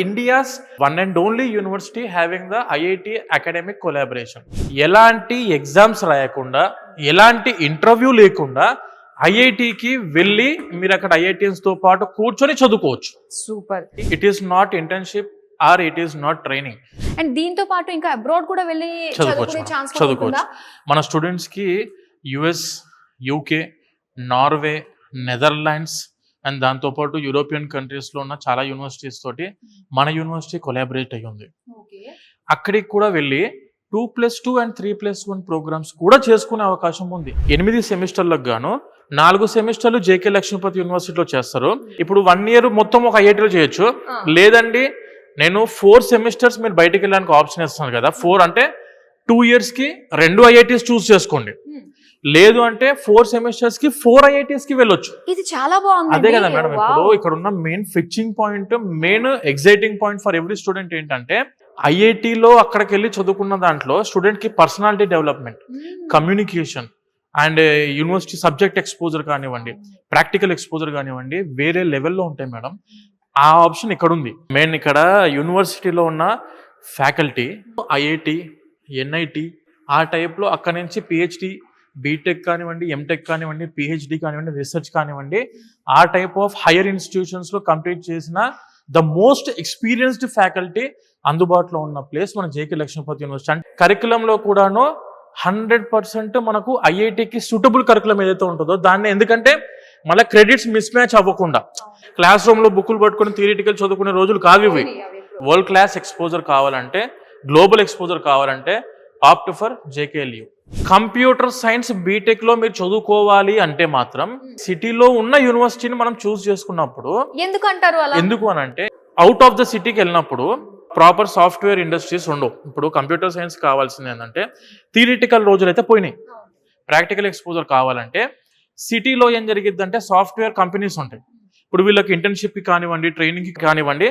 India's one and only university having the IIT academic collaboration. ఎలాంటి exams రాయకుండా ఎలాంటి interview లేకుండా ఐఐటికి వెళ్ళి మీరు అక్కడ ఐఐటియన్స్ తో పాటు కూర్చొని చదువుకోవచ్చు. Super. It is not internship or it is not training. And దీంతో పాటు ఇంకా అబ్రాడ్ కూడా వెళ్ళి చదువుకునే ఛాన్స్ చదువుకోవచ్చు. మన స్టూడెంట్స్ కి US, UK, Norway, Netherlands and దాంతోపాటు యూరోపియన్ కంట్రీస్లో ఉన్న చాలా యూనివర్సిటీస్ తోటి మన యూనివర్సిటీ కొలాబరేట్ అయ్యి ఉంది. అక్కడికి కూడా వెళ్ళి 2+2 అండ్ 3+1 ప్రోగ్రామ్స్ కూడా చేసుకునే అవకాశం ఉంది. 8 సెమిస్టర్లకు గాను 4 సెమిస్టర్లు జేకే లక్ష్మీపతి యూనివర్సిటీలో చేస్తారు. ఇప్పుడు 1 ఇయర్ మొత్తం ఒక ఐఐటీలో చేయొచ్చు. లేదండి నేను 4 సెమిస్టర్స్ మీరు బయటకు వెళ్ళడానికి ఆప్షన్ ఇస్తాను కదా. 4 అంటే 2 ఇయర్స్కి 2 ఐఐటీస్ చూస్ చేసుకోండి. లేదు అంటే 4 సెమిస్టర్స్ కి 4 ఐఐటీస్ కి వెళ్ళొచ్చు. ఇది చాలా బాగుంది. అదే కదా మేడం, ఇప్పుడు ఇక్కడ ఉన్న main fixing point, main exciting point for every student ఏంటంటే ఐఐటీలో అక్కడికి వెళ్ళి చదువుకున్న దాంట్లో స్టూడెంట్ కి personality development, communication and university subject exposure కానివ్వండి, ప్రాక్టికల్ ఎక్స్పోజర్ కానివ్వండి, వేరే లెవెల్లో ఉంటాయి మేడం. ఆ ఆప్షన్ ఇక్కడ ఉంది. మెయిన్ ఇక్కడ యూనివర్సిటీలో ఉన్న ఫ్యాకల్టీ ఐఐటి, ఎన్ఐటి ఆ టైప్లో అక్కడ నుంచి పిహెచ్డి, బీటెక్ కానివ్వండి, ఎంటెక్ కానివ్వండి, పిహెచ్డి కానివ్వండి, రీసెర్చ్ కానివ్వండి, ఆ టైప్ ఆఫ్ హైయర్ ఇన్స్టిట్యూషన్స్లో కంప్లీట్ చేసిన ద మోస్ట్ ఎక్స్పీరియన్స్డ్ ఫ్యాకల్టీ అందుబాటులో ఉన్న ప్లేస్ మన జేకే లక్ష్మీపతి యూనివర్సిటీ. అంటే కరికులంలో కూడాను 100% మనకు ఐఐటికి సూటబుల్ కరికులం ఏదైతే ఉంటుందో దాన్ని, ఎందుకంటే మళ్ళీ క్రెడిట్స్ మిస్ మ్యాచ్ అవ్వకుండా క్లాస్ రూమ్లో బుక్కులు పట్టుకుని థియరిటికల్ చదువుకునే రోజులు కావు ఇవి. వరల్డ్ క్లాస్ ఎక్స్పోజర్ కావాలంటే, గ్లోబల్ ఎక్స్పోజర్ కావాలంటే opt for JKLU. Computer science BTech లో మీరు చదువుకోవాలి అంటే మాత్రం సిటీలో ఉన్న యూనివర్సిటీని మనం చూస్ చేసుకున్నప్పుడు ఎందుకు అని అంటే అవుట్ ఆఫ్ ద సిటీకి వెళ్ళినప్పుడు ప్రాపర్ సాఫ్ట్వేర్ ఇండస్ట్రీస్ ఉండవు. ఇప్పుడు కంప్యూటర్ సైన్స్ కావాల్సింది ఏంటంటే థియరిటికల్ రోజులు అయితే పోయినాయి. ప్రాక్టికల్ ఎక్స్పోజర్ కావాలంటే సిటీలో ఏం జరిగిద్దంటే సాఫ్ట్వేర్ కంపెనీస్ ఉంటాయి. ఇప్పుడు వీళ్ళకి ఇంటర్న్షిప్కి కానివ్వండి, ట్రైనింగ్కి కానివ్వండి,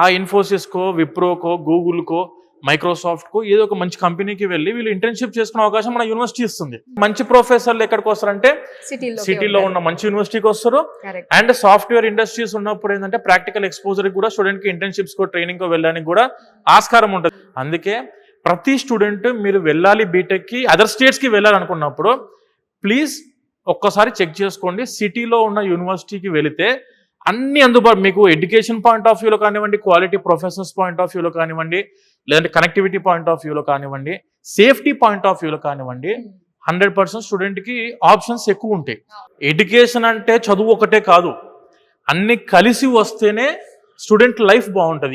ఆ ఇన్ఫోసిస్కో, విప్రోకో, గూగుల్కో, మైక్రోసాఫ్ట్కో ఏదో ఒక మంచి కంపెనీకి వెళ్ళి వీళ్ళు ఇంటర్న్షిప్ చేసుకునే అవకాశం మన యూనివర్సిటీ ఇస్తుంది. మంచి ప్రొఫెసర్లు ఎక్కడికి వస్తారంటే సిటీలో ఉన్న మంచి యూనివర్సిటీకి వస్తారు. అండ్ సాఫ్ట్వేర్ ఇండస్ట్రీస్ ఉన్నప్పుడు ఏంటంటే ప్రాక్టికల్ ఎక్స్పోజర్ కూడా స్టూడెంట్ కి ఇంటర్న్షిప్స్ కో, ట్రైనింగ్ కో వెళ్ళడానికి కూడా ఆస్కారం ఉంటుంది. అందుకే ప్రతి స్టూడెంట్ మీరు వెళ్ళాలి బీటెక్ కి, అదర్ స్టేట్స్ కి వెళ్ళాలనుకున్నప్పుడు ప్లీజ్ ఒక్కసారి చెక్ చేసుకోండి. సిటీలో ఉన్న యూనివర్సిటీకి వెళితే అన్ని అందుబాటు, మీకు ఎడ్యుకేషన్ పాయింట్ ఆఫ్ వ్యూలో కానివ్వండి, క్వాలిటీ ప్రొఫెసర్స్ పాయింట్ ఆఫ్ వ్యూలో కానివ్వండి, లేదంటే కనెక్టివిటీ పాయింట్ ఆఫ్ వ్యూలో కానివ్వండి, సేఫ్టీ పాయింట్ ఆఫ్ వ్యూలో కానివ్వండి, 100% స్టూడెంట్కి ఆప్షన్స్ ఎక్కువ ఉంటాయి. ఎడ్యుకేషన్ అంటే చదువు ఒకటే కాదు, అన్ని కలిసి వస్తేనే స్టూడెంట్ లైఫ్ బాగుంటుంది.